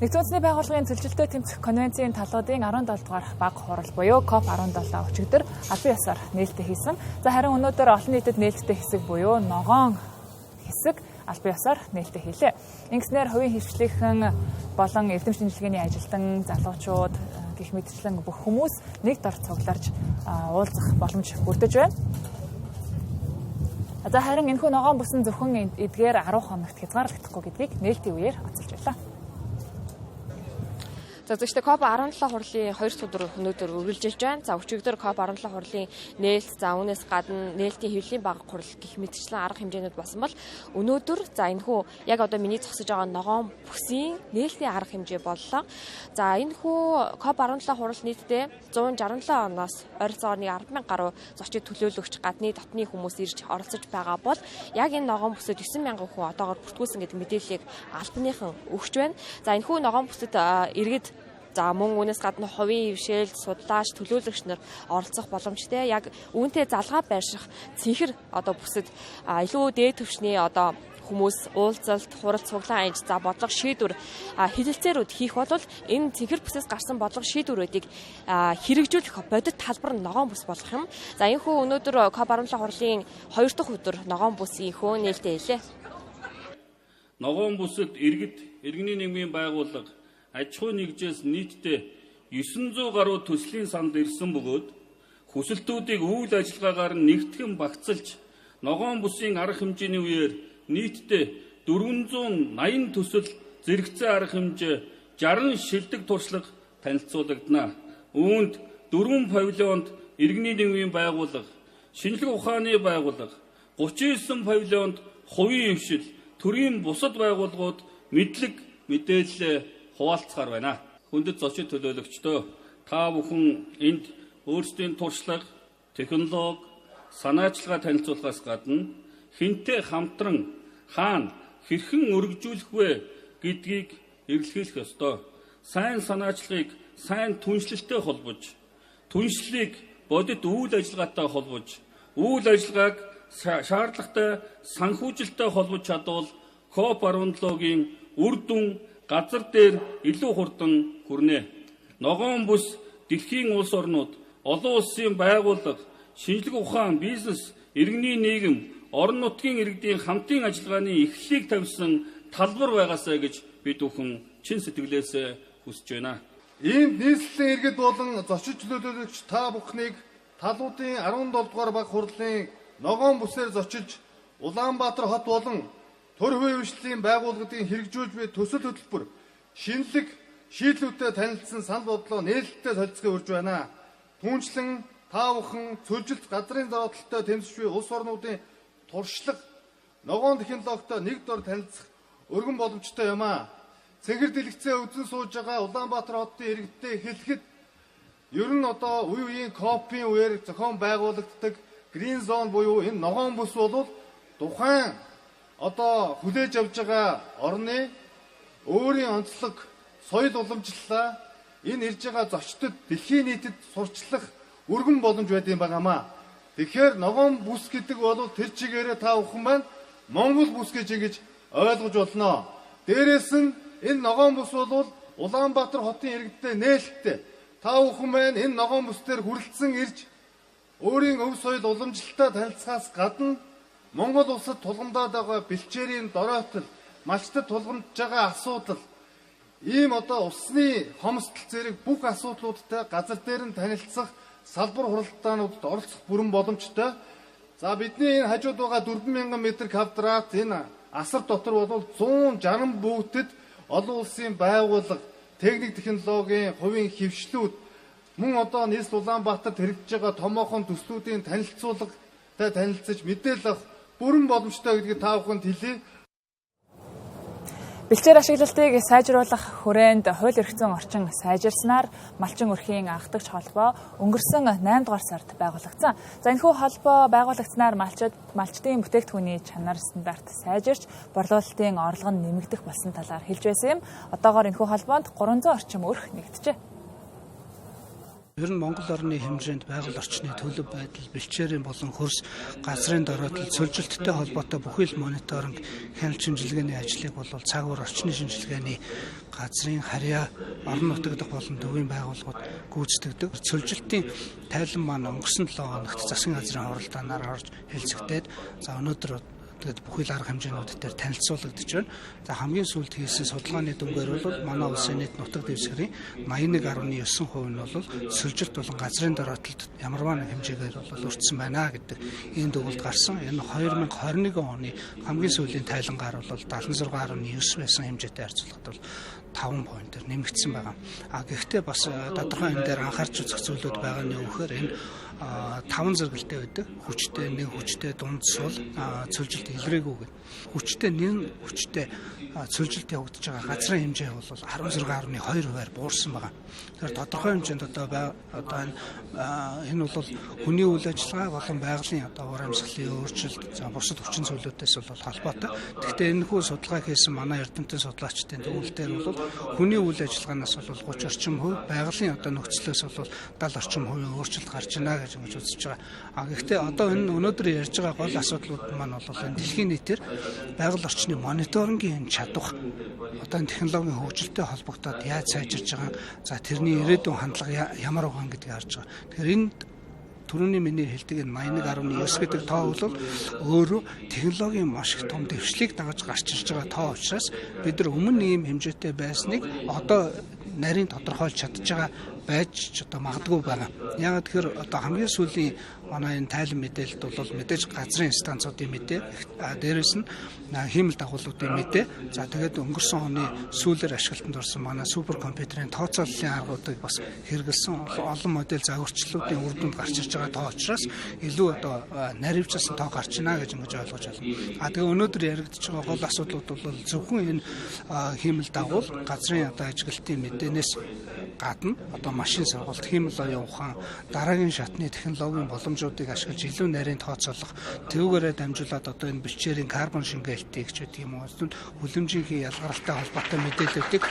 Нэгдсэн үндэсний байгууллагын цэлжилттэй тэмцэх конвенцийн талуудын 17 дугаар баг хурал буюу COP17 өчигдөр албан ёсоор нээлттэй хийсэн. За харин өнөөдөр олон нийтэд нээлттэй хэсэг буюу ногоон хэсэг албан ёсоор нээлттэй хийлээ. Ингэснээр хувийн хвшлийнхэн болон эрдэм шинжилгээний ажилтан, залуучууд гэх мэтчлэн бүх хүмүүс нэг дор цугларж уулзах боломж бүрдэж байна. За харин энэхүү ногоон бүс нь зөвхөн эдгээр 10 хоногт хязгаарлагдахгүй гэдгийг нээлтийн үеэр онцолж байлаа. За зөвхөн COP17 хурлын 2 өдөр өнөөдөр үргэлжилж байна. За өчигдөр COP17 хурлын нээлт, за үүнээс гадна нээлтийн хэвлэлийн баг хурал гэх мэтчлэн арга хэмжээнүүд болсон бол өнөөдөр за энэхүү яг одоо миний зогсож байгаа ногоон бүсийн нээлтийн арга хэмжээ боллоо. За энэхүү COP17 хурал нийтдээ 167 оноос ойролцоогоор 10,000 гаруй зочид төлөөлөгч гадны дотны хүмүүс ирж оролцож байгаа бол яг энэ ногоон бүсэд 9,000 хүн одоогоор бүртгүүлсэн гэдэг мэдээллийг албаныхан өгч байна. За энэхүү ногоон бүсэд иргэд за мөн үүнээс гадна хувийн хвшээлт, судлаач, төлөөлөгч нар оролцох боломжтой. Яг үүнтэй залгаа байрших цэнхэр одоо бүсэд илүү дээд түвшний одоо хүмүүс уулзалт, хурал цуглаан аж, за бодлого шийдвэр хэлэлцээрүүд хийх бол энэ цэнхэр бүсээс гарсан бодлого шийдвэрүүдийг хэрэгжүүлэх бодит талбар нь ногоон бүс болох юм. За энэхүү өнөөдөр COP17 хурлын 2 дахь өдөр ногоон бүсийн хөө нээлттэй хэлээ. Ногоон бүсэд иргэний нийгмийн байгууллага аж ахуй нэгжээс нийтдээ 900 гаруй төслийн санд ирсэн бөгөөд хүсэлтүүдийг үйл ажиллагаагаар нэгтгэн багцлж ногоон бүсийн арга хэмжээний үеэр нийтдээ 480 төсөл зэрэгцээ арга хэмжээ 60 шилдэг туршлага танилцуулагдана. Үүнд 4 павильонд иргэний нийгмийн байгууллага, шинжлэх ухааны байгууллага, 39 павильонд хувийн хвшил, төрийн бусад байгууллагууд мэдээлэл хуваалцахаар байна. Хүндэт зочид төлөөлөгчдөө та бүхэн энд өөрсдийн туршлага, технологи, санаачилгаа танилцуулахаас гадна хинтээ хамтран хаана хэрхэн өргөжүүлэх вэ гэдгийг эргэлхийлэх ёстой. Сайн санаачлагыг сайн түншлэлтэй холбож, түншлэлийг бодит үйл ажиллагаатай холбож, үйл ажиллагааг шаардлагатай санхүүжилттэй холбож чадвал COP17-гийн үр дүн газар дээр илүү хурдан хүрнэ. Ногоон бүс дэлхийн улс орнууд, олон улсын байгууллага, шинжлэх ухаан, бизнес, иргэний нийгэм, орон нутгийн иргэдийн хамтын ажиллагааны эхлэлийг тавьсан талбар байгаасаа гэж бид бүхэн чин сэтгэлээсээ хүсэж байна. Ийм нийслэлийн иргэд болон зочид төлөөлөгч та бүхнийг талуудын 17 дугаар баг хурлын ногоон бүсээр зочилж Улаанбаатар хот болон төр хувийн хвшлийн байгууллагын хэрэгжүүлж буй төсөл хөтөлбөр шинэлэг шийдлүүдэд танилцсан санал бодлого нээлттэй солилцохыг урьж байна. Түүнчлэн та бүхэн цөлжилт газрын зоотолтой тэмцэж буй улс орнуудын туршлага ногоон технологитой нэг дор танилцах өргөн боломжтой юм а. Цэнхэр дэлгэцээ үзэн сууж байгаа Улаанбаатар хотын иргэдтэй хэлэхэд ер нь одоо үе үеийн COP-ийн үеэр зохион байгуулагддаг Green Zone буюу энэ ногоон бүс бол тухайн одоо хүлээж авж байгаа орны өөрийн онцлог соёл уламжлалаа энэ ирж байгаа зочдод дэлхийн нийтэд сурчлах өргөн боломж байдсан байнамаа. Тэгэхээр ногоон бүс гэдэг бол тэр чигээрээ та бүхэн маань Монгол бүс гэж ингэж ойлгож болно. Дээрээс нь энэ ногоон бүс бол Улаанбаатар хотын иргэдтэй нээлттэй. Та бүхэн маань энэ ногоон бүсээр хүрэлцэн ирж өөрийн өв соёл уламжлалтаа танилцахаас гадна Монгол улсад тулгамдаад байгаа бэлчээрийн дороотол, малчдад тулгамдж байгаа асуудал, ийм одоо усны хомсдол зэрэг бүх асуудлуудтай газар дээр нь танилцах салбар хуралдаануудад оролцох бүрэн боломжтой. За бидний энэ хажууд байгаа 4,000 м квадрат энэ асар дотор бол 160 бүүтэд олон улсын байгууллага, техник технологийн хувийн хвшлүүд мөн одоо нийслэл Улаанбаатарт хэрэгжиж байгаа томоохон төслүүдийн танилцуулгатай танилцаж мэдээлэл авах бүрэн боломжтой гэдгийг та бүхэнд хэлье. Бэлчээр ашиглалтыг сайжруулах хүрээнд хууль эрх зүйн орчин сайжирснаар малчин өрхийн анхдагч холбоо өнгөрсөн 8 дугаар сард байгуулагдсан. За энэхүү холбоо байгуулагдсанаар малчдын бүтээгдэхүүний чанар стандарт сайжирч борлуулалтын орлого нь нэмэгдэх болсон талаар хэлж байсан юм. Одоогоор энэхүү холбоонд 300 орчим өрх нэгджээ. Ер нь Монгол орны хэмжээнд байгаль орчны төлөв байдал, бэлчээрийн болон хөрс, газрын дороотол, цөлжилттэй холбоотой бүхий л мониторинг, хяналт шинжилгээний ажлыг бол цагуур орчны шинжилгээний газрын харьяа, орон нутаг дахь болон төвийн байгууллагууд гүйцэтгэдэг. Цөлжилтийн тайлан маань өнгөрсөн 7 хоногт засгийн газрын хуралдаанаар орж хэлцэгдээд за өнөөдөр тэгээд бүхий л арга хэмжээнүүд дээр танилцуулагдж байна. За хамгийн сүүлд хийсэн судалгааны дүнгээр бол манай улсын нийт нутаг дэвсгэрийн 81.9% нь бол цөлжилт болон газрын дороотолд ямарваа нэг хэмжээгээр бол өртсөн байна гэдэг энэ дүгнэлт гарсан. Энэ 2021 оны хамгийн сүүлийн тайлангаар бол 76.9 байсан хэмжээтэй харьцуулахад бол 5 поинтээр нэмэгдсэн байгаа. Гэхдээ бас тодорхой энэ дээр анхаарч үзэх зүйлүүд байгаа нь юу гэхээр энэ 5 зэрэгэлтэй байдаг. Хүчтэй, нэг хүчтэй, дунд сул, цөлжилт илрээгүй гэдэг. Хүчтэй, нэг хүчтэй цөлжилт явагдаж байгаа газрын хэмжээ бол 16.2%-аар буурсан байгаа. Тэгэхээр тодорхой хэмжээнд энэ бол хүний үйл ажиллагаа болон байгалийн ур амьсгалын өөрчлөлт, бусад хүчин зүйлүүдээс бол холбоотой. Гэхдээ энэхүү судалгаа хийсэн манай эрдэмтэн судлаачдын дүгнэлтээр бол хүний үйл ажиллагаанаас бол 30 орчим хувь, байгалийн нөхцлөөс бол 70 орчим хувийн өөрчлөлт гарч байна гэж үзэж байгаа. Гэхдээ одоо энэ өнөөдөр ярьж байгаа гол асуудлууд маань бол энэ дэлхийн нийтээр байгаль орчны мониторингийн чадвар одоо энэ технологийн хөгжилтэй холбогдоод яаж сайжирч байгаа. За тэрний ирээдүйн хандлага ямар байгаа гэдгийг харж байгаа. Тэгэхээр энэ түрүүний миний хэлдэг энэ 81.9 гэдэг тоо бол өөрөө технологийн маш их том дэвшлийг дагаж гарч ирж байгаа тоо учраас бид нар өмнө ийм хэмжээтэй байсныг одоо нарийн тодорхойлж чадж байгаа байж одоо магадгүй байгаа. Яг тэгэхээр одоо хамгийн сүүлийн манай энэ тайлан мэдээлэлд бол мэдээж газрын станцуудын мэдээ, дээрээс нь хиймэл дагуулуудын мэдээ. За тэгээд өнгөрсөн оны сүүлээр ашиглалтанд орсон манай суперкомпьютерийн тооцооллын аргуудыг бас хэрэгэлсэн олон модель загварчлалуудын үр дүнд гарч ирж байгаа тоо учраас илүү одоо наривчсан тоо гарч ийнэ гэж ингэж ойлгож байна. Тэгээ өнөөдөр яригдж байгаа гол асуудлууд бол зөвхөн энэ хиймэл дагуул газрын одоо ажиглалтын мэдээнээс гадна одоо машин сургалт, хиймэл оюун ухаан, дараагийн шатны технологийн боломжуудыг ашиглаж илүү нарийн тооцоолох, тэрүүгээрээ дамжуулаад одоо энэ бэлчээрийн карбон шингээлтийг ч гэдэг юм уу, хүлэмжийн ялгаралтай холбоотой мэдээллүүдийг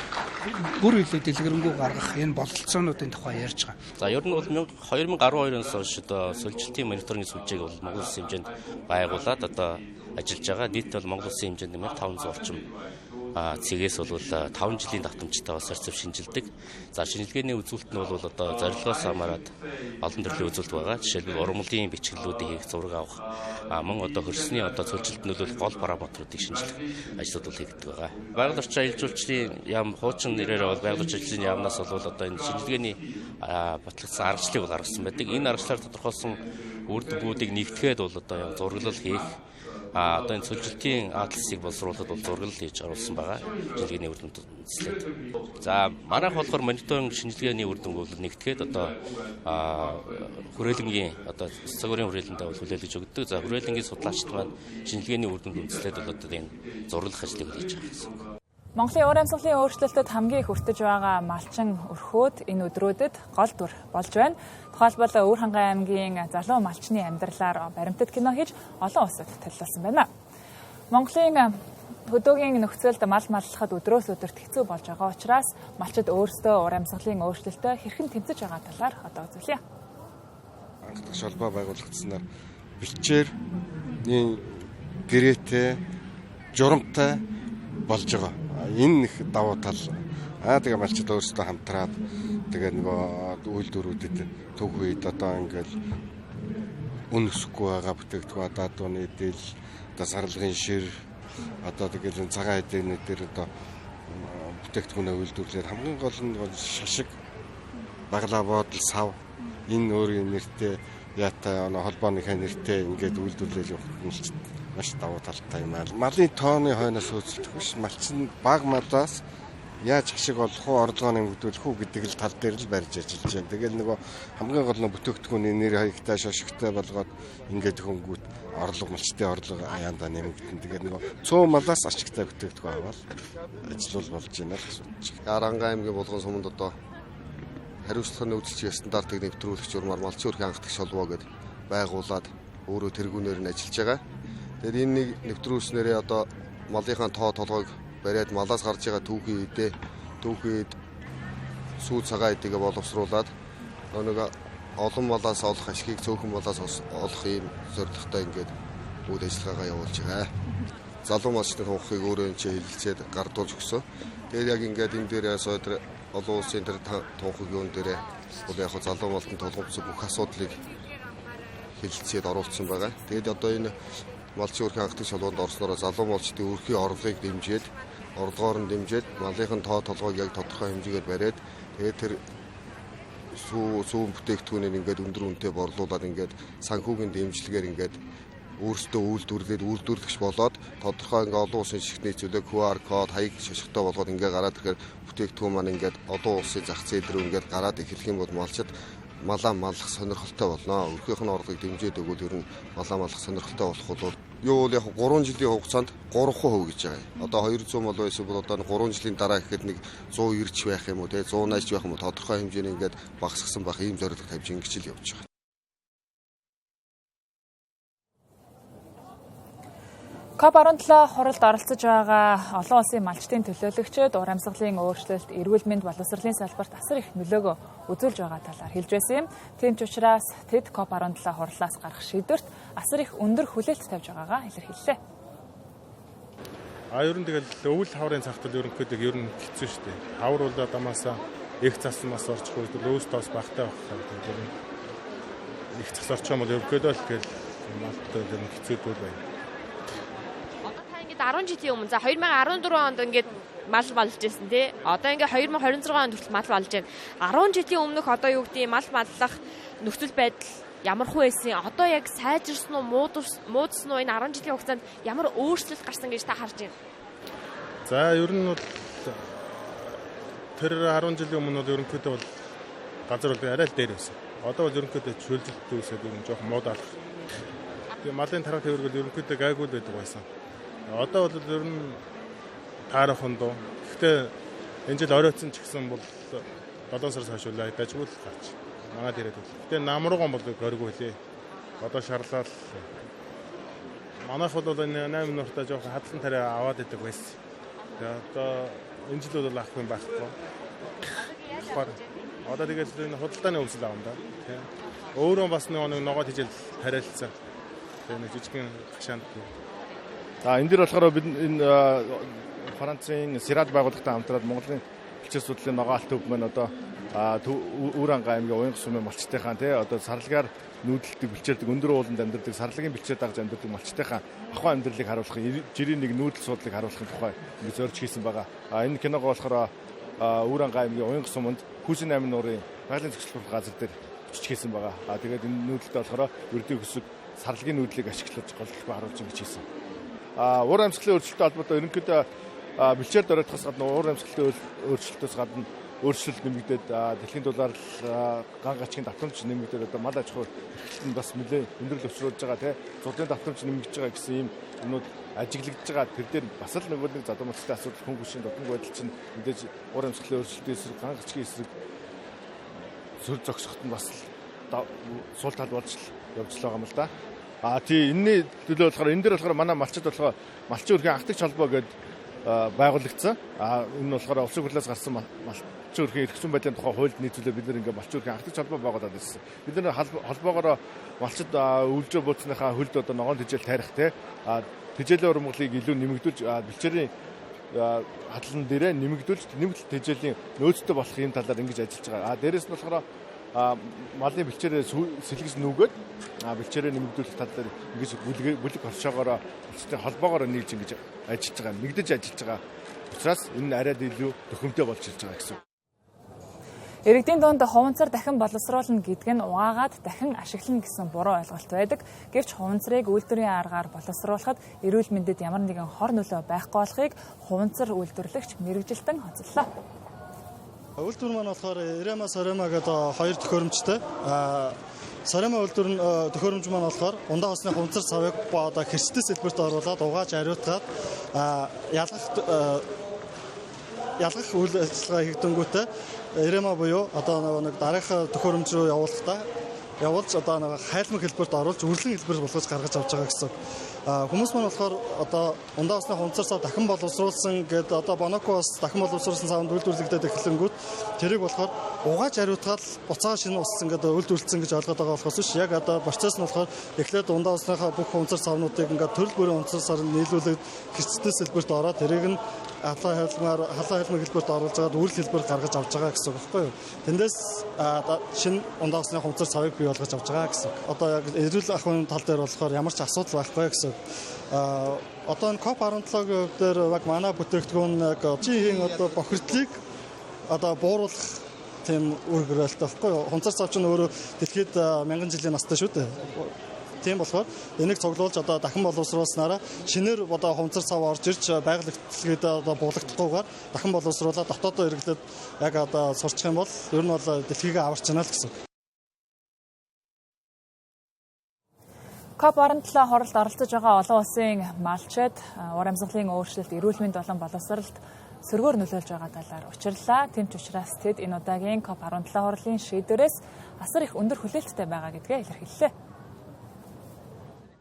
бүр илүү дэлгэрэнгүй гаргах энэ бололцоонуудын тухай ярьж байгаа. За ер нь бол 2012-оос хойш одоо цөлжилтийн мониторингийн сүлжээг бол Монгол Улсын хэмжээнд байгуулад одоо ажиллаж байгаа. Нийт бол Монгол Улсын хэмжээнд 1500 орчим цэгээс бол 5 жилийн давтамжтай бас харьцав шинжилдэг. За шинжилгээний үзүүлэлт нь бол одоо зорилгоос хамаарат олон төрлийн үзүүлэлт байгаа. Жишээлбэл ургамлын бичгэлүүдийг хийх, зураг авах, мөн одоо хөрсний одоо цөлжилт нөлөөлөх гол параметруудыг шинжлэх ажлууд бол хийгддэг байгаа. Байгаль орчин аялал жуулчлалын яам хуучин нэрээр бол байгаль орчин аяллын яамнаас бол одоо энэ шинжилгээний батлагдсан аргачлалыг бол гаргасан байдаг. Энэ аргачлалаар тодорхойлсон үр дүнгуудыг нэгтгэхэд бол одоо зураглал хийх, одоо энэ цөлжилтийн атласыг боловсруулахад бол зураглал хийж оруулсан байгаа. Шинжилгээний үр дүнд үзлээд. За манайх болохоор мониторинг шинжилгээний үр дүнг бол нэгтгэхэд одоо хүрээлэнгийн одоо цагуурын хүрээлэндээ бол хүлээлгэж өгдөг. За хүрээлэнгийн судлаачид маань шинжилгээний үр дүнд үзлээд бол одоо энэ зураглах ажлыг хийж байгаа гэсэн. Монголын уур амьсгалын өөрчлөлтөд хамгийн их өртөж байгаа малчин өрхөөд энэ өдрүүдэд гол дүр болж байна. Тухайлбал Өвөр Хангай аймгийн залуу малчны амьдралаар баримтат кино хийж олон улсад танилцуулсан байна. Монголын хөдөөгийн нөхцөлд мал маллахад өдрөөс өдөрт хэцүү болж байгаа учраас малчид өөрсдөө уур амьсгалын өөрчлөлтөд хэрхэн тэмцэж байгаа талаар одоо үзүүлье. Анхдах шалбаа байгуулагдсанаар бэлчээрний гэрээтэй, журамтай болж байгаа. Энэ их давуу тал. Тэгээ малчид өөрсдөө хамтраад тэгээ нөгөө үйлдвэрүүдэд төв үед одоо ингээл үн өсөхгүй байгаа бүтээгдэхүүн одоо дууны дэл, одоо сарлагын шир, одоо тэгэл цагаан эдэнүүд дээр одоо бүтээгдэхүүнээ үйлдвэрлээд хамгийн гол нь шашиг, баглаа буудал, сав энэ өөрийн нэртэй яатай холбооныхаа нэртэй ингээд үйлдвэрлэл явуулж маш давуу талтай юм аа. Малын тооны хойноос хөөцөлдөх биш, малчин баг малаас яаж ашиг олох уу, орлогоо нэмэгдүүлэх үү гэдэг л тал дээр л барьж ажиллаж байна. Тэгэл нөгөө хамгийн гол нь бүтээгдэхүүний нэр хаягтай, шошигтой болгоод ингээд хөнгүүт орлого, малчтын орлого аяанда нэмэгдэн. Тэгээд нөгөө цөөн малаас ашигтай бүтээгдэхүүн аваад ажиллал болж байна л гэж бодож байна. Аранга аймгийн булган суманд одоо хариуцлагын үйлчлэгийн стандартыг нэвтрүүлэх журмаар малчин өрхийн анхдах шалбаа гэдэг байгуулад өөрөө тэргүүнээр нь ажиллаж байгаа. Тэгэхээр энэ нэвтрүүлснээрээ одоо малынхаа тоо толгойг бариад малаас гарч байгаа түүхий эдээ, түүхийд сүү цагаан эдэгээ боловсруулад нэг олон малаас олох ашгийг цөөхөн малаас олох ийм зорилготой ингээд үйл ажиллагаагаа явуулж байгаа. Залуу малчны тунхыг өөрөө хэлэлцээд гардуулж өгсөн. Тэгээд яг ингээд энэ дээр ясаад олон улсын тэр тунхыг юун дээр бол яг залуу малтанд толгомцсон бүх асуудлыг хэлэлцээд оруулсан байгаа. Тэгээд одоо энэ малчийн өрхийн анхдагч шалгуунд орсноор залуу малчдын өрхийн орлогыг дэмжиж, орлогоор нь дэмжиж, малынхын тоо толгойг яг тодорхой хэмжээгээр бариад тэгээд тэр сүүн бүтээгдэхүүнийг ингээд өндөр үнэтэй борлуулад ингээд санхүүгийн дэмжлэгээр ингээд өөрсдөө үйлдвэрлэгч болоод тодорхой ингээд олон улсын шигтний зүйлээ QR код хаяг шашигтай болгоод ингээд гараад ирэхээр бүтээгдэхүүн маань ингээд олон улсын зах зээл рүү ингээд гараад эхлэх юм бол малчид малаа малах сонирхолтой болно. Өрхийнх нь орлогыг дэмжиж өгвөл ер нь малаа малах сонирхолтой болох бол юу бол яг 3 жилийн хугацаанд 3% гэж байгаа. Одоо 200 мал байсан бол одоо 3 жилийн дараа гэхэд нэг 190 ч байх юм уу те 180 ч байх юм уу тодорхой хэмжээний ингээд багасгасан байх ийм зорилго тавьж ингэж л явж байгаа. COP17 хуралд оролцож байгаа олон улсын малчдын төлөөлөгчид ур амьсгалын өөрчлөлт, эрүүл мэнд боловсролын салбарт асар их нөлөөгөө үзүүлж байгаа талаар хэлж байсан юм. Тийм ч учраас тэд COP17 хурлаас гарах шийдвэрт асар их өндөр хүлээлт тавьж байгаагаа илэрхийллээ. Ер нь тэгэл өвөл хаврын цагтад ерөнхийдөө ер нь хэцүү шүү дээ. Хавар бол адамаасаа их засмаас орчих үед өөс тоос багтай байх хэрэгтэй. Их зас орчих юм бол ерөнхийдөө л тэгэл малттай ер нь хэцүүдүүд байна. 10 жилийн өмнө за 2014 онд ингээд мал болж ирсэн тий. Одоо ингээд 2026 онд хүртэл мал болж байна. 10 жилийн өмнөх одоо юу гэдэг мал маллах нөхцөл байдал ямархуу байсан. Одоо яг сайжирсан уу, муудсан уу энэ 10 жилийн хугацаанд ямар өөрчлөлт гарсан гэж та харж байна? За ер нь бол тэр 10 жилийн өмнө бол ерөнхийдөө бол газар бол арай л дээр байсан. Одоо бол ерөнхийдөө чөлжилт үүсээд юм жоохон муудаалах. Тэгээ малын тарах төвөргөл ерөнхийдөө гайгүй л байдаг байсан. Одоо бол ер нь таарах доо. Гэхдээ энэ жил оройтсон ч гэсэн бол 7 сараас хойш улаа дажгүй л гарч. Манад ирээд бол. Гэхдээ намрууган бол горгүй лээ. Одоо шарлал. Манайх бол энэ 8 минутаа жоохон хадлан тариа аваад идэг байсан. Тэгээ одоо энэ жил бол авахгүй байхгүй. Одоо тэгээд энэ худалдааны өвсөл авна да. Тийм. Өөрөө бас нэг ногоо тижэл тариалцсан. Тэгээ нэг жижигхэн хашаанд. Энэ дээр болохоор бид энэ Францын Сирад байгууллагатай хамтраад Монголын бэлчээр судлалын ногоон алт төв маань одоо Үүрангай аймгийн уян сумын малчтайхаа тий одоо сарлагаар нүүдэлдэг бэлчээрдэг өндөр ууланд амьдардаг сарлагын бэлчээр дагж амьдардаг малчтайхаа ахуй амьдралыг харуулах жирийн нэг нүүдэл суудлыг харуулахын тухай ингэ зорж хийсэн байгаа. Энэ киногоо болохоор Үүрангай аймгийн уян суманд Хүүсийн 8 нуурын байгалийн зохицол газар дээр бичиж хийсэн байгаа. Тэгээд энэ нүүдэлтэй болохоор өрдөө хөсөг сарлагын нүүдлийг ашиглаж голдлохыг харуулж ингэж хийсэн. Уур амьсгалын өөрчлөлттэй холбоотой ерөнхийдөө бэлчээр дөрөвдөхөөс гадна уур амьсгалын өөрчлөлтөөс гадна өөрчлөлт нэмэгдээд дэлхийн дулаар ган гачгийн давтамж нэмэгдээд одоо мал аж ахуй эрхлэлт нь бас нэлээд өндөрлөл өсрүүлж байгаа тий зургийн давтамж нэмэгдэж байгаа гэсэн ийм юмнууд ажиглагдж байгаа. Тэр дээр бас л нэг задуу мөцтэй асуудал хүн хүчний дотног байдал чинь мэдээж уур амьсгалын өөрчлөлтийн эсрэг ган гачгийн эсрэг сүр зогсоход нь бас сул тал болж явж байгаа юм л да. Тий энэний төлөө болохоор энэ дээр болохоор манай малчид болохоор малчин өрхийн анхдагч холбоо гэдэг байгуулагдсан. Энэ болохоор улсын хурлаас гарсан малчин өрхийн эрх зүйн байдлын тухай хуульд нийцүүлээ бид нэг ингээ малчин өрхийн анхдагч холбоо байгуулад ирсэн. Бид нэр холбоогоор малчид өвлжөө бууцныхаа хөлд одоо ногоон тэжээл тарих те тэжээлийн урмгалыг илүү нэмэгдүүлж бэлчээрийн хадлан дээрээ нэмэгдүүлж нэмэлт тэжээлийн нөөцтэй болох юм талаар ингэж ажиллаж байгаа. Дээрээс нь болохоор малын бэлчээрээ сэлгэж нүгэд бэлчээрээ нэмэгдүүлэх тал дээр ингэж бүлэг хоршоогоор улсын холбоогоор нийлж ингэж ажиллаж байгаа, нэгдэж ажиллаж байгаа. Учираас энэ арай илүү төхөмтэй болж ирж байгаа гэсэн. Иргэдийн дунд хуванцар дахин боловсруулна гэдэг нь угаагаад дахин ашиглана гэсэн буруу ойлголт байдаг. Гэвч хуванцрыг үйлдвэрийн аргаар боловсруулахад эрүүл мэндэд ямар нэгэн хор нөлөө байхгүй болохыг хуванцар үйлдвэрлэгч мэргэжилтэн онцоллоо. Үйлдвэр маань болохоор Ирема Сарема гэдэг хоёр төхөөрөмжтэй. Сарема үйлдвэр төхөөрөмж маань болохоор ундаа усны хуванцар савыг одоо хэрчтэй сэлбэрт оруулаад угааж ариутгаад ялгах үйл ажиллагаа хийгдэнгүүтээ Ирема буюу одоо нэг дараах төхөөрөмж рүү явуулахдаа явуулж одоо нэг хайлмаг хэлбэрт оруулж үрлэн хэлбэр болгож гаргаж авч байгаа гэсэн. Хүмүүс маань болохоор одоо ундаа усны хунцар сав дахин боловсруулсан гэдэг одоо Боноко бас дахин боловсруулсан савнд үйлдвэрлэгдээд эхлэнгүүт тэрийг болохоор угааж ариутгаад буцаага шинэ уссан гэдэг үйлдвэрлэсэн гэж ойлгоод байгаа болохоос биш яг одоо процесс нь болохоор эхлээд ундаа усныхаа бүх хунцар савнуудыг ингээд төрөл бүрийн хунцар сар нийлүүлээд хэсэгтэй хэлбэрт ороод тэрийг нь халаа хэлмэг хэлбэрт оруулж байгаад үйл хэлбэр гаргаж авч байгаа гэсэн үг байхгүй юу. Тэндээс шинэ ундаа усны хунцар савыг бий болгож авч байгаа гэсэн. Одоо яг эрүүл ахуйн тал дээр болохоор ямар ч асуудал байхгүй гэсэн. Одоо энэ COP17-гийн хувьд дээр яг манай бүтээгдэхүүн яг чихийн одоо бохирдлыг одоо бууруулах тийм үр гөрөлтэй байхгүй юу. Хунцар сав чинь өөрөө дэлхийд 1000 жилийн настай шүү дээ. Тийм болохоор энийг цуглуулж одоо дахин боловсруулснараа шинээр одоо хунцар сав орж ирж байгаль хөдлөлгээд одоо буулгадахгүйгээр дахин боловсруулаад дотоодоо эргэлээд яг одоо сурчих юм бол ер нь бол дэлхийгээ аварч чана л гэсэн. COP17 хоролд оролцож байгаа олон улсын малчид ур амьсгалын өөрчлөлт, эрүүл мэнд болон боловсролд сөргөөр нөлөөлж байгаа талаар учирлаа. Тэмч учраас тэд энэ удаагийн COP17 хорлын шийдвэрээс асар их өндөр хүлээлттэй байгаа гэдгээ илэрхийллээ.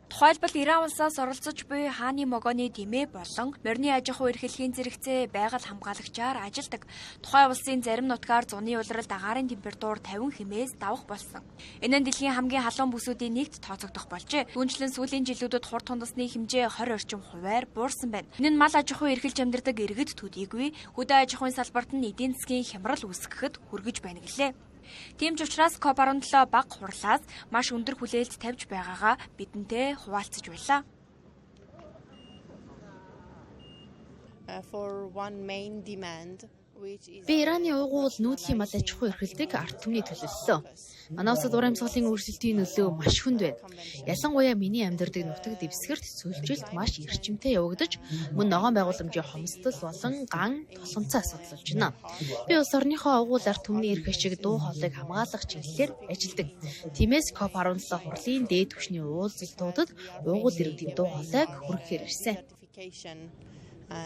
Тухайлбал Иран улсаас оролцож буй хааны могооны дэмээ болон морины аж ахуй эрхлэлийн зэрэгцээ байгаль хамгаалагчаар ажилдаг. Тухайн улсын зарим нутгаар зуны улиралд агаарын температур 50 хэмээс давах болсон. Энэ нь дэлхийн хамгийн халуун бүсүүдийн нэгт тооцогдох болжээ. Түүнчлэн сүүлийн жилүүдэд хурд тундасны хэмжээ 20 орчим хувиар буурсан байна. Энэ нь мал аж ахуй эрхэлж амьдардаг иргэд төдийгүй хөдөө аж ахуйн салбарт нь эдийн засгийн хямрал үүсгэхэд хүргэж байна гэлээ. Тийм ч учраас COP17 бага хурлаас маш өндөр хүлээлт тавьж байгаагаа бидэнтэй хуваалцаж байлаа. Би Ираны угуул нүүдлийн мал аж ахуй эрхэлдэг ард түмний төлөөллөө. Манай улсад ур амьсгалын өөрчлөлтийн нөлөө маш хүнд байна. Ялангуяа миний амьдардаг нутаг дэвсгэрт сүлжилт маш эрчимтэй явагдаж, мөн ногоон байгууламжийн хомсдол болон ган тулгамцсан асуудал болж байна. Би улс орныхоо угуул ард түмний эрх ашиг дуу хоолойг хамгаалах чиглэлээр ажилладаг. Тиймээс COP17 хурлын дээд түвшний уулзалтуудад угуул иргэдийн дуу хоолойг хүргэхээр ирсэн. Ур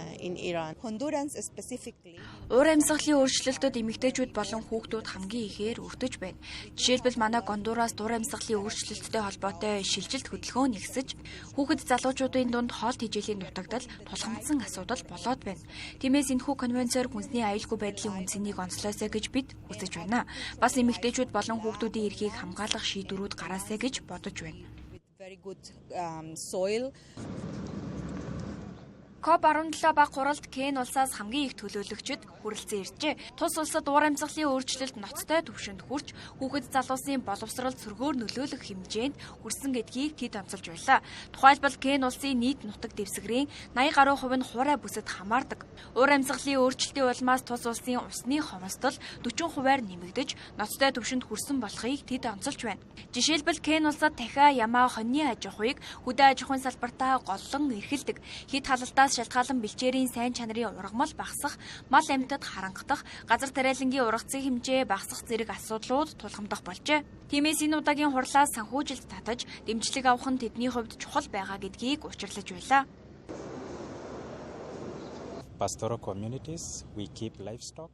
амьсгалын өөрчлөлтөд эмэгтэйчүүд болон хүүхдүүд хамгийн ихээр өртөж байна. Жишээлбэл манай Гондураас ур амьсгалын өөрчлөлттэй холбоотой шилжилт хөдөлгөөн нэгсэж, хүүхэд залуучуудын дунд хоолт хижээлийн дутагдал тулгамдсан асуудал болоод байна. Тиймээс энэхүү конвенцээр хүнсний аюулгүй байдлын үнцнийг онцлоосэй гэж бид үзэж байна. Бас эмэгтэйчүүд болон хүүхдүүдийн эрхийг хамгаалах шийдвэрүүд гараасай гэж бодож байна. COP17 бага хуралд Кен улсаас хамгийн их төлөөлөгчд хүрэлцэн иржээ. Тус улсад ур амьсгалын өөрчлөлт ноцтой түвшинд хүрч хүүхэд залуусын боловсролд сөргөөр нөлөөлөх хэмжээнд хүрсэн гэдгийг тэд онцолж байлаа. Тухайлбал Кен улсын нийт нутаг дэвсгэрийн 80 гаруй хувь нь хуурай бүсэд хамаардаг. Ур амьсгалын өөрчлөлтийн улмаас тус улсын усны хомсдол 40% нэмэгдэж ноцтой түвшинд хүрсэн болохыг тэд онцолж байна. Жишээлбэл Кен улсад дахиа ямаа хоньны аж ахуйг хөдөө аж ахуйн салбартаа голлон эрхэлдэг. Хэд халалтаас шалтгаалan бэлчээрийн сайн чанарын ургамал багасах, мал амьтад харангадах, газар тариалангийн ургацын хэмжээ багасах зэрэг асуудлууд тулгамдах болжээ. Тиймээс энэ удаагийн хурлаас санхүүжилт татаж, дэмжлэг авах нь тэдний хувьд чухал байгаа гэдгийг учирлаж байлаа. Pastoral communities, we keep livestock.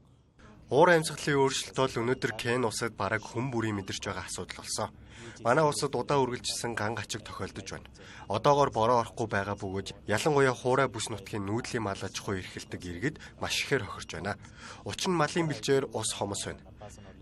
Уур амьсгалын өөрчлөлт бол өнөөдөр Кен улсад бараг хүн бүрийн мэдэрч байгаа асуудал болсон. Манай улсад удаа үргэлжилсэн ган гачиг тохиолдож байна. Одоогоор бороо орохгүй байгаа бөгөөд ялангуяа хуурай бүс нутгийн нүүдлийн мал аж ахуй эрхэлдэг иргэд маш ихээр хохирч байна. Учир нь малын бэлчээр ус хомос байна.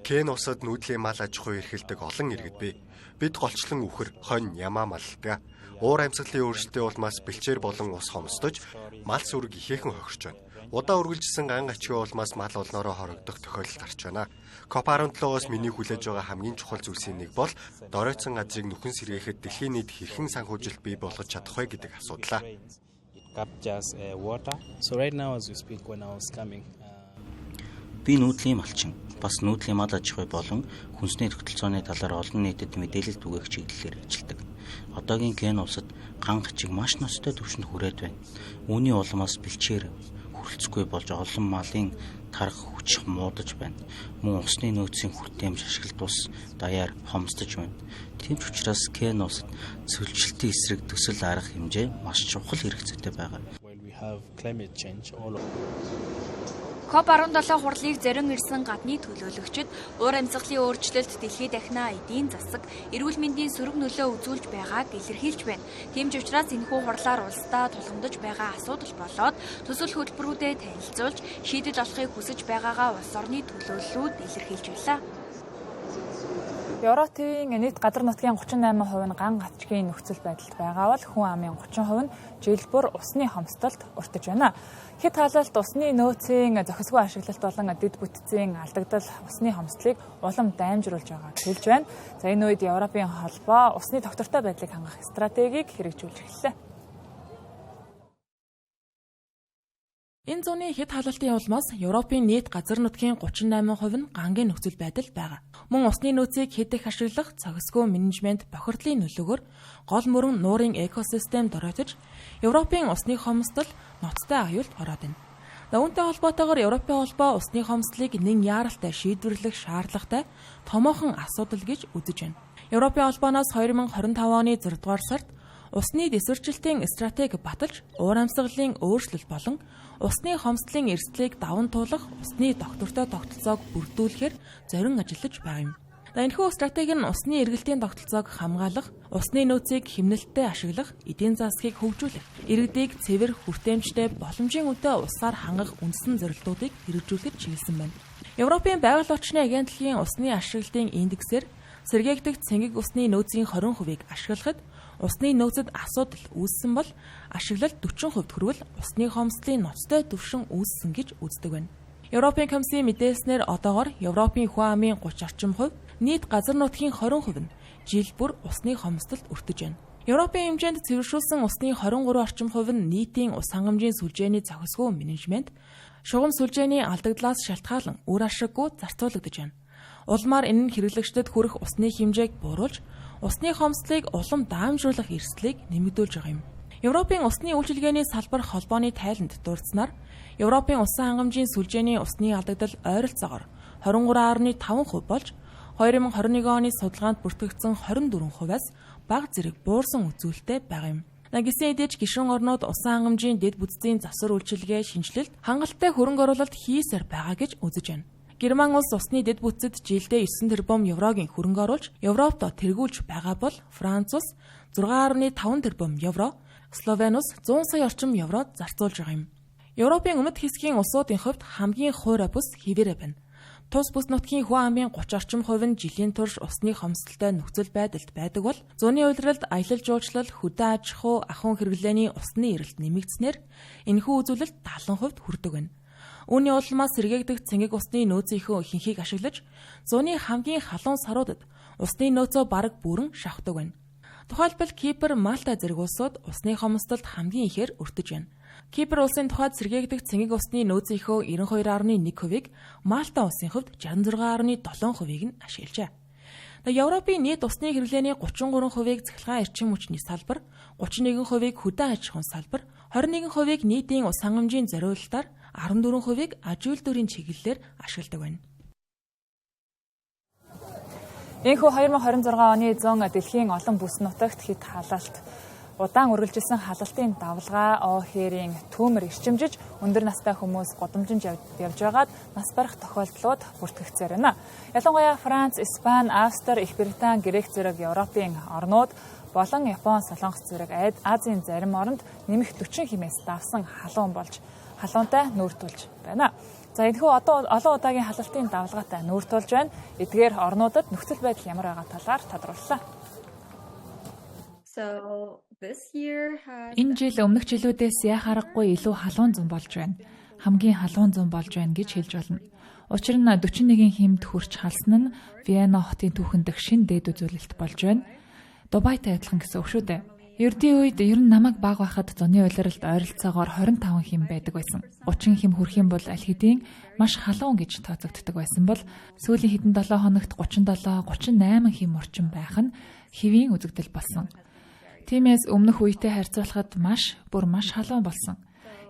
Кен улсад нүүдлийн мал аж ахуй эрхэлдэг олон иргэд бий. Бид голчлон үхэр, хонь, ямаа малдаг. Уур амьсгалын өөрчлөлтийн улмаас бэлчээр болон ус хомсдож, мал сүрэг ихээхэн хохирч байна. Удаа үргэлжилсэн ган гачгийн улмаас мал олноороо хорогдох тохиолдол гарч байна. COP17-оос миний хүлээж байгаа хамгийн чухал зүйлсийн нэг бол доройтсон газрыг нүхэн сэргээхэд дэлхийн нийт хэрхэн санхүүжилт бий болгож чадах вэ гэдэг асуудал. Би нүүдлийн малчин, бас нүүдлийн мал аж ахуй болон хүнсний тогтолцооны талаар олон нийтэд мэдээлэл түгээх чиглэлээр ажилладаг. Одоогийн Кен улсад ган гачиг маш ноцтой түвшинд хүрээд байна. Үүний улмаас бэлчээр хүрэлцэхгүй болж олон малын тарх хүч муудаж байна. Мөн усны нөөцийн хүртээмж ашиглалт ус даяар хомсдож байна. Тийм ч учраас Кен улсад цөлжилтийн эсрэг төсөл арга хэмжээ маш чухал хэрэгцээтэй байгаа. COP17 хурлыг зарим ирсэн гадны төлөөлөгчид уур амьсгалын өөрчлөлт, дэлхийд дахина эдийн засаг, эрүүл мэндийн сөрөг нөлөө үзүүлж байгааг илэрхийлж байна. Тийм ч учраас энэхүү хурлаар улсдаа тулгамдж байгаа асуудал болоод төсөл хөтөлбөрүүдэд танилцуулж шийдэл олохыг хүсэж байгаагаа улс орны төлөөллүүд илэрхийлж байлаа. Европын нийт газар нутгийн 38% нь ган гацчгийн нөхцөл байдалд байгаа бол хүн амын 30% нь жил бүр усны хомсдолд өртөж байна. Хэд хаалт усны нөөцийн зохисгүй ашиглалт болон дэд бүтцийн алдагдал усны хомсдлыг улам даймжруулж байгааг хэлж байна. За энэ үед Европын холбоо усны тогтвортой байдлыг хангах стратегийг хэрэгжүүлж эхэллээ. Энэ зууны хэд хаалтын улмаас Европын нийт газар нутгийн 38% нь гангийн нөхцөл байдалд байгаа. Мөн усны нөөцийг хэд их ашиглах зохисгүй менежмент бохирдлын нөлөөгөөр гол мөрөн нуурын экосистем доройтож Европын усны хомсдол ноцтой аюулд ороод байна. Үүнтэй холбоотойгоор Европын холбоо усны хомсдлыг нэн яаралтай шийдвэрлэх шаардлагатай томоохон асуудал гэж үзэж байна. Европын холбооноос 2025 оны 6 дугаар сард усны дэвсгэрчлэлтийн стратеги баталж уур амьсгалын өөрчлөлт болон усны хомсдлын эрсдлийг даван туулах усны тогтвортой тогтолцоог бүрдүүлэхээр зорин ажиллаж байгаа юм. Энэхүү стратеги нь усны эргэлтийн тогтолцоог хамгаалах, усны нөөцийг хэмнэлттэй ашиглах, эдийн засгийг хөгжүүлэх, иргэдийг цэвэр, хүртээмжтэй, боломжийн үнэтэй усаар хангах үндсэн зорилтуудыг хэрэгжүүлэхэд чиглэсэн байна. Европын байгаль орчны агентлагийн усны ашиглалтын индексээр сэргээгдэх цэнгэг усны нөөцийн 20%-ийг ашиглахад усны нөөцөд асуудал үүссэн бол ашиглалт 40% хүрвэл усны хомсдлын ноцтой түвшин үүссэн гэж үздэг байна. Европын комиссийн мэдээлснээр одоогоор Европын хүн амын 30 орчим хувь, нийт газар нутгийн 20% нь жил бүр усны хомсдолд өртөж байна. Европын хэмжээнд цэвэршүүлсэн усны 23 орчим хувь нь нийтийн ус хангамжийн сүлжээний зохисгүй менежмент, шугам сүлжээний алдагдлаас шалтгаалan үр ашиггүй зарцуулагдаж байна. Улмаар энэ нь хэрэглэгчдэд хүрэх усны хэмжээг бууруулж, усны хомсдлыг улам даамжруулах эрсдлийг нэмэгдүүлж байгаа юм. Европын усны үйлчилгээний салбар холбооны тайланд дурдсанаар Европын усан хангамжийн сүлжээний усны алдагдал ойролцоогоор 23.5% болж 2021 оны судалгаанд бүртгэгдсэн 24%-аас бага зэрэг буурсан үзүүлэлттэй байгаа юм. Гэсэн хэдий ч гишүүн орнууд усан хангамжийн дэд бүтцийн засвар үйлчилгээ шинжилэлт хангалттай хөрөнгө оруулалт хийсээр байгаа гэж үзэж байна. Герман улс усны дэд бүтцэд жилдээ 9 тэрбум еврогийн хөрөнгө оруулж, Европт тэргүүлж байгаа бол Франц улс 6.5 тэрбум евро, Словен улс 100 сая орчим евро зарцуулж байгаа юм. Европын өмнөд хэсгийн улсуудын хувьд хамгийн хуурай бүс хിവэрэ байна. Тус бүс нутгийн хүн амын 30 орчим хувь нь жилийн турш усны хомсдолтой нөхцөл байдалд байдаг бол зуны улиралд аялал жуулчлал, хөдөө аж ахуй, ахуйн хэрэглээний усны эрэлт нэмэгдснээр энэхүү үзүүлэлт 70% хүрдэг байна. Үүний улмаас сэргээгдэх цэнгэг усны нөөцийнхөө ихэнхийг ашиглаж, зуны хамгийн халуун саруудад усны нөөцөө бараг бүрэн шавхдаг байна. Тухайлбал Кипр, Малта зэрэг улсууд усны хомсдолд хамгийн ихээр өртөж байна. Кипр улсын тухайд сэргээгдэх цэнгэг усны нөөцийнхөө 92.1%-ийг, Малта улсын хувьд 66.7%-ийг нь ашиглажээ. Европын нийт усны хэрэглээний 33%-ийг цахилгаан эрчим хүчний салбар, 31%-ийг хөдөө аж ахуйн салбар, 21%-ийг нийтийн ус хангамжийн зориулалтаар, 14%-ийг аж үйлдвэрийн чиглэлээр ашигладаг байна. Энэхүү 2026 оны 100 дэлхийн олон бүс нутагт хэд хаалалт удаан үргэлжилсэн халалтын давлгаа ОХР-ийн түүмэр ирчимжиж өндөр настай хүмүүс гудамжинд явж байгаад нас барах тохиолдлууд бүртгэгдсээр байна. Ялангуяа Франц, Испани, Австри, Их Британи, Грек зэрэг Европын орнууд болон Япон, Солонгос зэрэг Азийн зарим оронд нэмэх 40 хэмээс давсан халуунтай нүүртүүлж байна. За энэхүү олон удаагийн халалтын давлгаатай нүүртүүлж байна. Эдгээр орнуудад нөхцөл байдал ямар байгаа талаар тодрууллаа. Энэ жил өмнөх жилүүдээс яах аргагүй илүү халуун зам болж байна. Хамгийн халуун зам болж байна гэж хэлж болно. Учир нь 41 хэмд хүрч халсан нь Виена хотын түүхэн дэх шин дээд үзүүлэлт болж байна. Дубайтай адилхан гэсэн үг шүү дээ. Ердийн үед ер нь намайг баг байхад зуны улиралд ойролцоогоор 25 хэм байдаг байсан. 30 хэм хүрэх юм бол аль хэдийн маш халуун гэж тооцогддог байсан бол сүүлийн хэдэн 7 хоногт 37, 38 хэм орчим байх нь хэвийн үзэгдэл болсон. Тиймээс өмнөх үетэй харьцуулахад маш халуун болсон.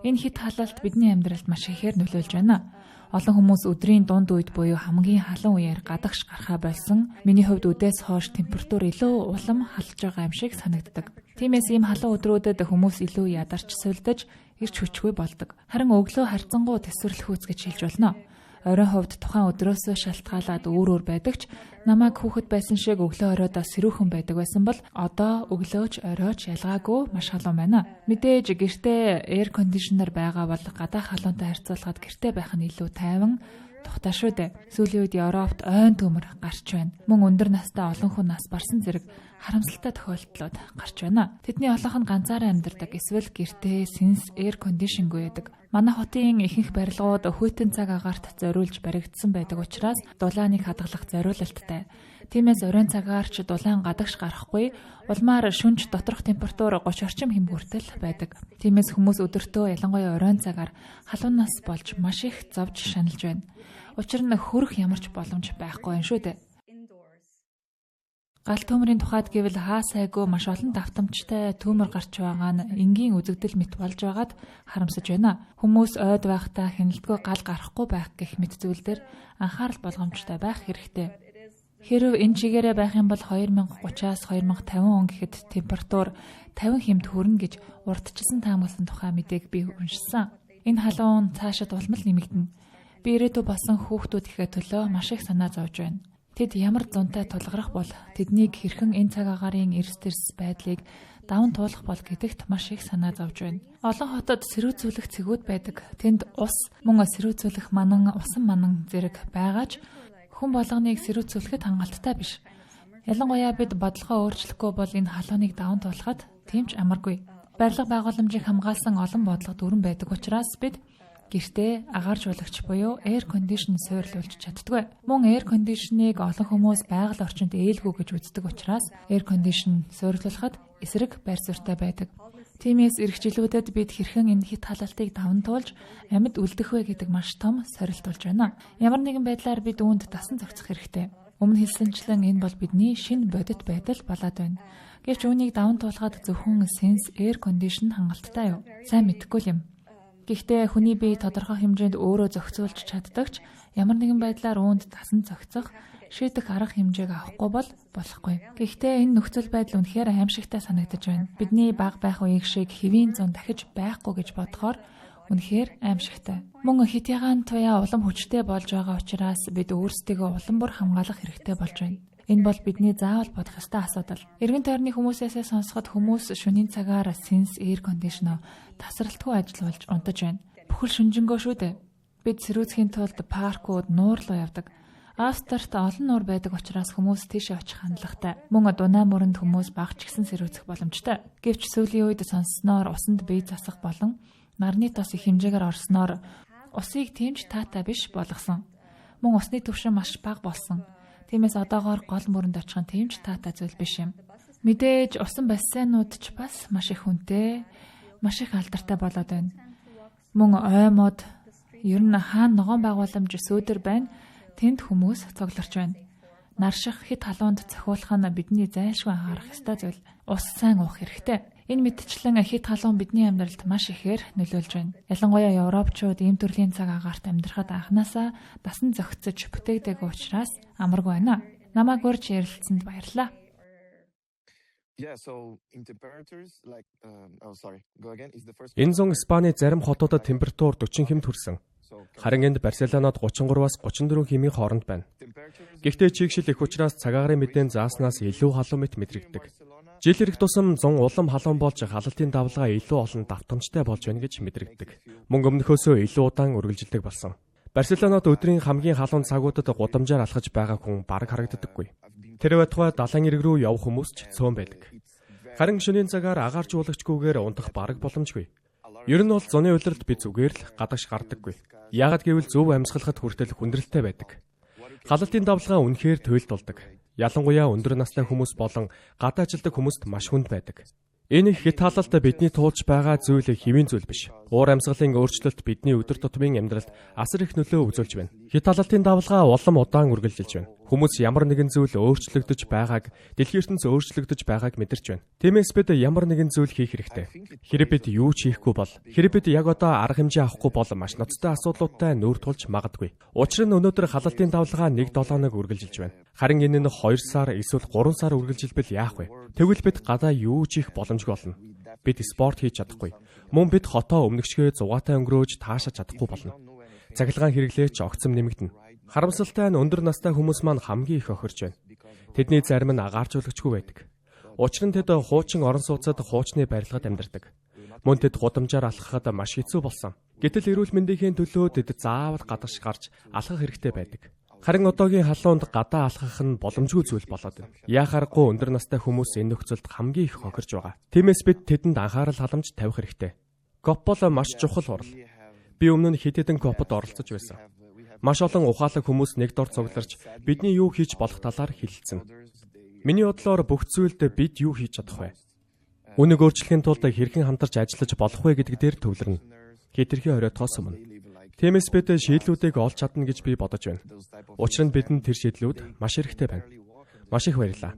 Энэ хэд халалт бидний амьдралд маш ихээр нөлөөлж байна. Олон хүмүүс өдрийн дунд үед буюу хамгийн халуун үеэр гадагш гарахаа болсон. Миний хувьд үдээс хойш температур илүү улам халж байгаа юм шиг санагддаг. Тиймээс ийм халуун өдрүүдэд хүмүүс илүү ядарч сулдаж, ирж хүчгүй болдог. Харин өглөө харьцангуй тэсвэрлэхүүц гэж хэлж болно. Оройн хувьд тухайн өдрөөсөө шалтгаалаад өөр байдаг ч намайг хүүхэд байсан шиг өглөө оройдоо сэрүүхэн байдаг байсан бол одоо өглөөч оройч ялгаагүй маш халуун байна. Мэдээж гэртээ эйр кондишнер байгаа бол гадаа халуунтай харьцуулахад гэртээ байх нь илүү тайван тухтай шүү дээ. Сүүлийн үед Европт ойн төмөр гарч байна. Мөн өндөр настай олон хүн нас барсан зэрэг харамсалтай тохиолдлууд гарч байна. Тэдний олонх нь ганцаараа амьдардаг эсвэл гэртээ сенс эйр кондишнгүй байдаг. Манай хотын ихэнх барилгууд хүйтэн цаг агаарт зориулж баригдсан байдаг учраас дулааныг хадгалах зориулалттай. Тиймээс оройн цагаар ч дулаан гадагш гарахгүй, улмаар шөнөж доторх температур 30 орчим хэм хүртэл байдаг. Тиймээс хүмүүс өдөртөө ялангуяа оройн цагаар халуун нас болж маш их зовж шаналж байна. Учир нь хөрөх ямарч боломж байхгүй юм шүү дээ. Гал төмрийн тухайд гэвэл хаа сайгүй маш олон давтамжтай төмөр гарч байгаа нь энгийн үзэгдэл мэт болж байгаад харамсаж байна. Хүмүүс ойд байхдаа хяналтгүй гал гарахгүй байх гэх мэт зүйлдер анхаарал болгоомжтой байх хэрэгтэй. Хэрв энэ чигээрээ байх юм бол 2030-аас 2050 он гэхэд температур 50 хэмт хүрнэ гэж урдчилсан таамагласан тухай мэдээг би уншсан. Энэ халуун цаашид улмал нэмэгдэнэ. Би ирээдүйд болсон хүүхдүүдийнхээ төлөө маш их санаа зовж байна. Тэд ямар зунтай тулгарах бол тэднийг хэрхэн энэ цаг агаарын эрс дэрс байдлыг даван туулах бол гэдэгт маш их санаа зовж байна. Олон хотод сэрүүцүүлэх цэгүүд байдаг. Тэнд ус, мөн сэрүүцүүлэх манан, усан манан зэрэг байгаач хүн болгоныг сэрүүцүүлэхэд хангалттай биш. Ялангуяа бид бодлогоо өөрчлөхгүй бол энэ халууныг даван туулахад тийм ч амаргүй. Барилга байгууламжийг хамгаалсан олон бодлого дүрэн байдаг учраас бид гэртээ агаар жуулагч буюу эйр кондишн суйрлуулж чаддгүй. Мөн эйр кондишнийг олон хүмүүс байгаль орчинд ээлгүй гэж үздэг учраас эйр кондишн суйрлуулахад эсрэг байр суурьтай байдаг. Тиймээс эх жилүүдэд бид хэрхэн энэ хит халаалтыг даван туулж амьд үлдэх вэ гэдэг маш том сорилт болж байна. Ямар нэгэн байдлаар бид үүнд дасан зохицох хэрэгтэй. Өмнө хэлсэнчлэн энэ бол бидний шинэ бодит байдал болоод байна. Гэвч үүнийг даван туулахад зөвхөн сенс эйр кондишн хангалттай юу? Сайн мэдэхгүй юм. Гэхдээ хүний бие тодорхой хэмжээнд өөрөө зохицуулж чаддагч ямар нэгэн байдлаар үүнд дасан зохицох, шийдэх арга хэмжээг авахгүй бол болохгүй. Гэхдээ энэ нөхцөл байдал үнэхээр аимшигтай санагдаж байна. Бидний бага байх үеиг шиг хэвийн зун дахиж байхгүй гэж бодохоор үнэхээр аимшигтай. Мөн хит ягаан туяа улам хүчтэй болж байгаа учраас бид өөрсдийгөө улам бүр хамгаалах хэрэгтэй болж байна. Энэ бол бидний заавал бодох ёстой асуудал. Эргэн тойрны хүмүүсээс сонсоход хүмүүс шөнийн цагаар сенс эйр кондишнер тасралтгүй ажиллуулж унтаж байна. Бүхэл шүнжэнгөө шүү дээ. Бид сэрүүцхийн тулд паркууд, нуур руу явдаг. Австралид олон нуур байдаг учраас хүмүүс тийшээ очих хандлагатай. Мөн дунаа мөрөнд хүмүүс багч гисэн сэрүүцэх боломжтой. Гэвч сүүлийн үед сонссноор усанд бие засах болон нарны тос их хэмжээгээр орсноор усыг тэмч таатай биш болгосон. Мөн усны түвшин маш бага болсон. Тиймээс одоогоор гол мөрөнд очих нь тэмч таатай зүйл биш юм. Мэдээж усан бассейнууд ч бас маш их хүнтэй, маш их алдартай болоод байна. Мөн оймод ер нь хаана ногоон байгууламж сөөдөр байна. Тэнд хүмүүс цугларч байна. Нарших хит халуунд цохиулах нь бидний зайлшгүй анхаарах ёстой зүйл. Ус сайн уух хэрэгтэй. Энэ мэдчлэн хит халуун бидний амьдралд маш ихээр нөлөөлж байна. Ялангуяа европчууд ийм төрлийн цаг агаарт амьдрахад анханасаа дасан зохицож бүтээгдэг учраас амаргүй байна. Намайг урьж ярилцсанд баярлалаа. Энэ зун Испаний зарим хотуудад температур 40 хэмт хүрсэн. Харин энд Барселонод 33-аас 34 хэмийн хооронд байна. Гэхдээ чигшил их учраас цагаагаарын мэдэн зааснаас илүү халуун мэт мэдрэгдэг. Жил ирэх тусам зун улам халуун болж халалтын давлгаа илүү олон давтамжтай болж байна гэж мэдрэгдэг. Мөн өмнөхөөсөө илүү удаан үргэлжилдэг болсон. Барселонод өдрийн хамгийн халуун цагуудад гудамжаар алхаж байгаа хүн бараг харагддаггүй. Тэр байтугай далайн ирэг рүү явах хүмүүс ч цөөн байдаг. Харин шөнийн цагаар агаар жуулагчгүйгээр унтах бараг боломжгүй. Ер нь бол зуны улиралд би зүгээр л гадагш гардаггүй. Яагад гэвэл зөв амьсгалахад хүртэл хүндрэлтэй байдаг. Халалтын давлгаа үнэхээр туйлдулдаг. Ялангуяа өндөр настай хүмүүс болон гадаа ажилдаг хүмүүст маш хүнд байдаг. Энэ хит халалт бидний туулж байгаа зүйл хэвийн зүйл биш. Уур амьсгалын өөрчлөлт бидний өдөр тутмын амьдралд асар их нөлөө үзүүлж байна. Хит халалтын давлгаа улам удаан үргэлжилж байна. Хүмүүс ямар нэгэн зүйл өөрчлөгдөж байгааг, дэлхийн ертөнц өөрчлөгдөж байгааг мэдэрч байна. Тиймээс бид ямар нэгэн зүйл хийх хэрэгтэй. Хэрэв бид юу ч хийхгүй бол, хэрэв бид яг одоо арга хэмжээ авахгүй бол маш ноцтой асуудлуудтай нүүр тулж магадгүй. Учир нь өнөөдөр халалтын давлгаа 1-7 хоног үргэлжилж байна. Харин энэ нь 2 сар эсвэл 3 сар үргэлжилбэл яах вэ? Тэгвэл бид гадаа юу ч хийх боломжгүй болно. Бид спорт хийж чадахгүй. Мөн бид хотоо өмнөгчгөө зугаатай өнгөрөөж таашааж чадахгүй болно. Цахилгаан хэрэглээч огцом нэмэгдэнэ. Харамсалтай нь өндөр настай хүмүүс маань хамгийн их охирч байна. Тэдний зарим нь агааржуулагчгүй байдаг. Учир нь тэд хуучин орон сууцад хуучны барилгад амьдардаг. Мөн тэд гудамжаар алхахад маш хэцүү болсон. Гэтэл эрүүл мэндийн төлөө тэд заавал гадагш гарч алхах хэрэгтэй байдаг. Харин одоогийн халуунд гадаа алхах нь боломжгүй зүйл болоод байна. Яахааргүй өндөр настай хүмүүс энэ нөхцөлд хамгийн их хохирж байгаа. Тиймээс бид тэдэнд анхаарал халамж тавих хэрэгтэй. КОП бол маш чухал хурал. Би өмнө нь хэд хэдэн КОПод оролцож байсан. Маш олон ухаалаг хүмүүс нэг дор цугларч бидний юу хийж болох талаар хэлэлцэн. Миний бодлоор бүх зүйлд бид юу хийж чадах вэ? Үүнийг өөрчлөхийн тулд хэрхэн хамтарч ажиллаж болох вэ гэдэг дээр төвлөрнө. Хэтэрхий оройтгоос өмнө. Тиймээс бид шийдлүүдийг олж чадна гэж би бодож байна. Учир нь бидэнд тэр шийдлүүд маш хэрэгтэй байна. Маш их баярлалаа.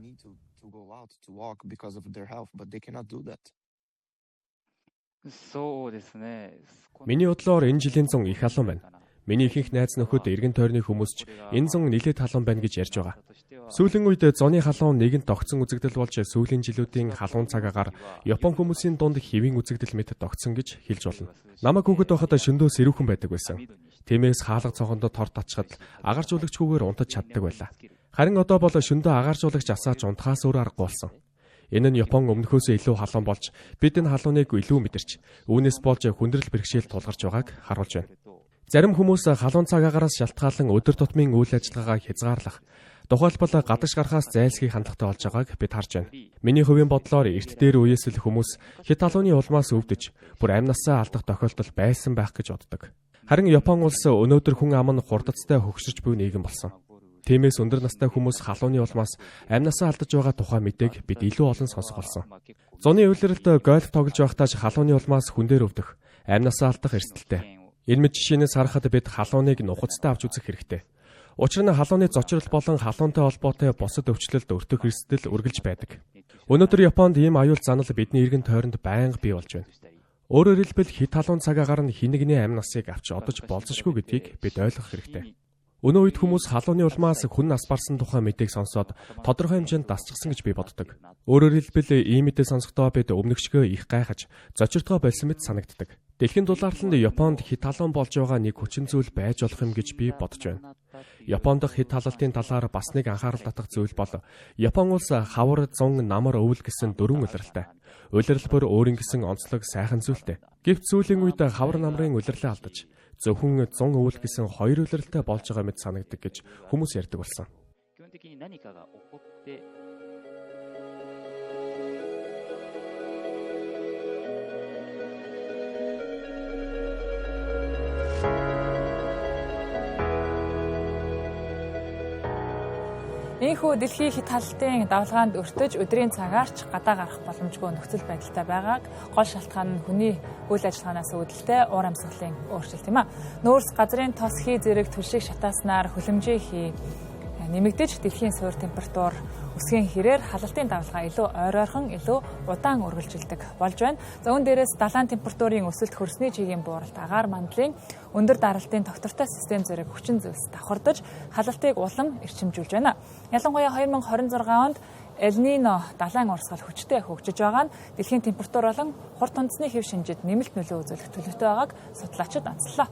Миний бодлоор энэ жилийн зун их халуун байна. Миний ихэнх найз нөхөд эргэн тойрны хүмүүс ч энэ зун нэлээд халуун байна гэж ярьж байгаа. Сүүлийн үед зуны халуун нэгэнт тогтсон үзэгдэл болж сүүлийн жилүүдийн халуун цагаагаар Япон хүмүүсийн дунд хэвийн үзэгдэл мэт тогтсон гэж хэлж болно. Намайг хүүхэд байхад шөндөө сэрүүхэн байдаг байсан. Тиймээс хаалга цонхондоо торт ачхад агааржуулагчгүйгээр унтаж чаддаг байлаа. Харин одоо бол шөндөө агааржуулагч асааж унтахаас өөр аргагүй болсон. Энэ нь Япон өмнөхөөсөө илүү халуун болж бид энэ халууныг илүү мэдэрч үүнээс болж хүндрэл бэрхшээл тулгарч байгааг харуулж байна. Зарим хүмүүс халуун цагаагаараас шалтгаалan өдөр тутмын үйл ажиллагаагаа хязгаарлах, тухайлбал гадагш гарахаас зайлсхийх хандлагатай болж байгааг бид харж байна. Миний хувийн бодлоор эрт дээр үеэс л хүмүүс хит халууны улмаас өвдөж, бүр амнасаа алдах тохиолдол байсан байх гэж боддог. Харин Япон улс өнөөдөр хүн ам нь хурдцтай хөгшиж буй нийгэм болсон. Тиймээс өндөр настай хүмүүс халууны улмаас амнасаа алдаж байгаа тухай мэдээг бид илүү олон сонсох болсон. Зуны улиралд гольф тоглож байхдаа халууны улмаас хүн дээр өвдөх, амнасаа алдах эрсдэлтэй. Энэ мэд жишээнээс харахад бид халууныг нухацтай авч үзэх хэрэгтэй. Учир нь халууны зочрол болон халуунтай холбоотой бусад өвчлөлд өртөх эрсдэл үргэлж байдаг. Өнөөдөр Японд ийм аюул занал бидний эргэн тойронд байнга бий болж байна. Өөрөөр хэлбэл хит халуун цагаагаар нь хинэгний амь насыг авч одож болзошгүй гэдгийг бид ойлгох хэрэгтэй. Өнөө үед хүмүүс халууны улмаас хүн нас барсан тухай мэдээг сонсоод тодорхой хэмжээнд дасчихсан гэж би боддог. Өөрөөр хэлбэл ийм мэдээ сонсохдоо бид өмнөгчгөө их гайхаж, зочирдгоо болсон мэт санагддаг. Дэлхийн дулааланд Японд хит халуун болж байгаа нэг хүчин зүйл байж болох юм гэж би бодож байна. Японд хит халалтын талаар бас нэг анхаарал татах зүйл бол Япон улс хавар, зун, намар, өвөл гэсэн дөрвөн улиралтай. Улирал бүр өөрийн гэсэн онцлог сайхан зүйлтэй. Гэвч сүүлийн үед хавар намрын улирлаа алдаж зөвхөн 100 өвөл гэсэн хоёр улиралтай болж байгаа мэт санагддаг гэж хүмүүс ярьдаг болсон. Ийхүү дэлхийн хит халалтын давлгаанд өртөж өдрийн цагаарч гадаа гарах боломжгүй нөхцөл байдалтай байгааг гол шалтгаан нь хүний үйл ажиллагаанаас үүдэлтэй уур амьсгалын өөрчлөлт юм а. Нөөц газрын тос хий зэрэг түлшиг шатааснаар хөлөмжийн хий нэмэгдэж дэлхийн суур температур өсгийн хэрээр халалтын давлгаа илүү ойройрхон, илүү удаан үргэлжилдэг болж байна. За үүн дээрээс далайн температурын өсөлт хөрсний чигийн бууралт, агаар мандлын өндөр даралтын тогтвортой систем зэрэг хүчин зүйлс давхардаж халалтыг улам эрчимжүүлж байна. Ялангуяа 2026 онд Элнино далайн урсгал хүчтэй хөгжиж байгаа нь дэлхийн температур болон хурд тунадасны хэв шинжид нэмэлт нөлөө үзүүлэх төлөвтэй байгааг судлаачид онцлоо.